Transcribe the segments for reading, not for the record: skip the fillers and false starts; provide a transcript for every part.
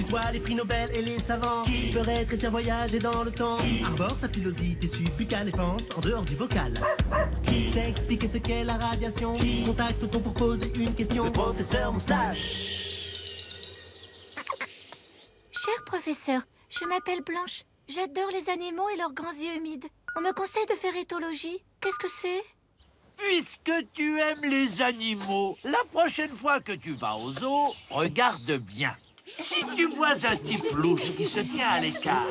Dis-toi les prix Nobel et les savants qui feraient réussir voyager dans le temps arborent sa pilosité subbuccale et pense en dehors du bocal. Qui sait expliquer ce qu'est la radiation? Contacte-t-on pour poser une question? Le professeur Moustache. Cher professeur, je m'appelle Blanche. J'adore les animaux et leurs grands yeux humides. On me conseille de faire éthologie. Qu'est-ce que c'est? Puisque tu aimes les animaux, la prochaine fois que tu vas au zoo, regarde bien. Si tu vois un type louche qui se tient à l'écart,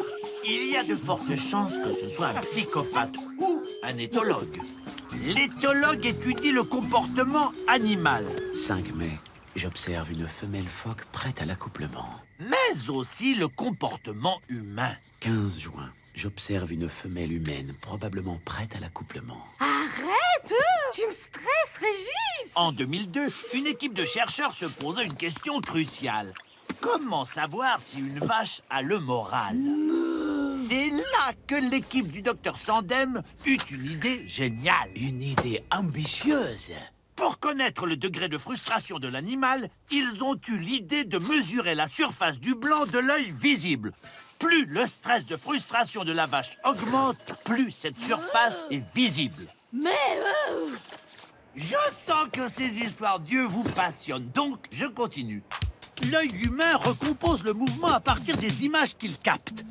il y a de fortes chances que ce soit un psychopathe ou un éthologue. L'éthologue étudie le comportement animal, 5 mai, j'observe une femelle phoque prête à l'accouplement. mais aussi le comportement humain. 15 juin, j'observe une femelle humaine probablement prête à l'accouplement. Arrête! Tu me stresses, Régis! En 2002, une équipe de chercheurs se posa une question cruciale. Comment savoir si une vache a le moral? C'est là que l'équipe du docteur Sandem eut une idée géniale. Une idée ambitieuse. Pour connaître le degré de frustration de l'animal, ils ont eu l'idée de mesurer la surface du blanc de l'œil visible. Plus le stress de frustration de la vache augmente, plus cette surface est visible. Mais... Je sens que ces histoires d'yeux vous passionnent, donc je continue. L'œil humain recompose le mouvement à partir des images qu'il capte.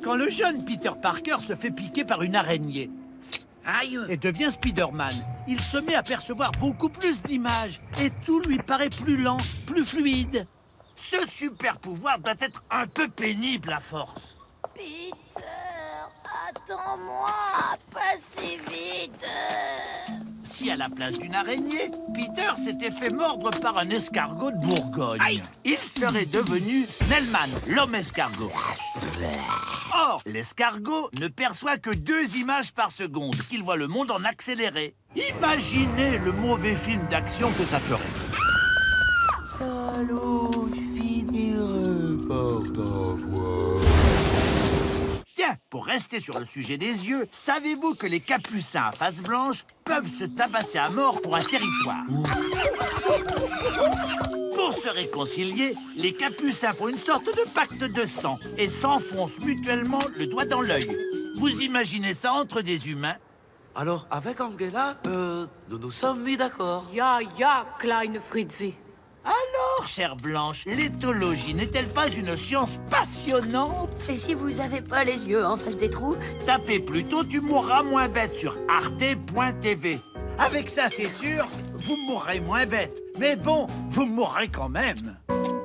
Quand le jeune Peter Parker se fait piquer par une araignée et devient Spider-Man, il se met à percevoir beaucoup plus d'images et tout lui paraît plus lent, plus fluide. Ce super pouvoir doit être un peu pénible à force. Peter, attends-moi, pas si vite. Si à la place d'une araignée, Peter s'était fait mordre par un escargot de Bourgogne, il serait devenu Snellman, l'homme escargot. Or, l'escargot ne perçoit que 2 images par seconde, qu'il voit le monde en accéléré. Imaginez le mauvais film d'action que ça ferait. Salaud, je finirai par t'avoir. Tiens, pour rester sur le sujet des yeux, savez-vous que les capucins à face blanche peuvent se tabasser à mort pour un territoire? Pour se réconcilier, les capucins font une sorte de pacte de sang et s'enfoncent mutuellement le doigt dans l'œil. Vous imaginez ça entre des humains? Alors, avec Angela, nous nous sommes mis d'accord. Ja, kleine Fritzi. Alors, chère Blanche, l'éthologie n'est-elle pas une science passionnante? Et si vous avez pas les yeux en face des trous? Tapez plutôt Tu mourras moins bête sur arte.tv. Avec ça, c'est sûr, vous mourrez moins bête. Mais bon, vous mourrez quand même.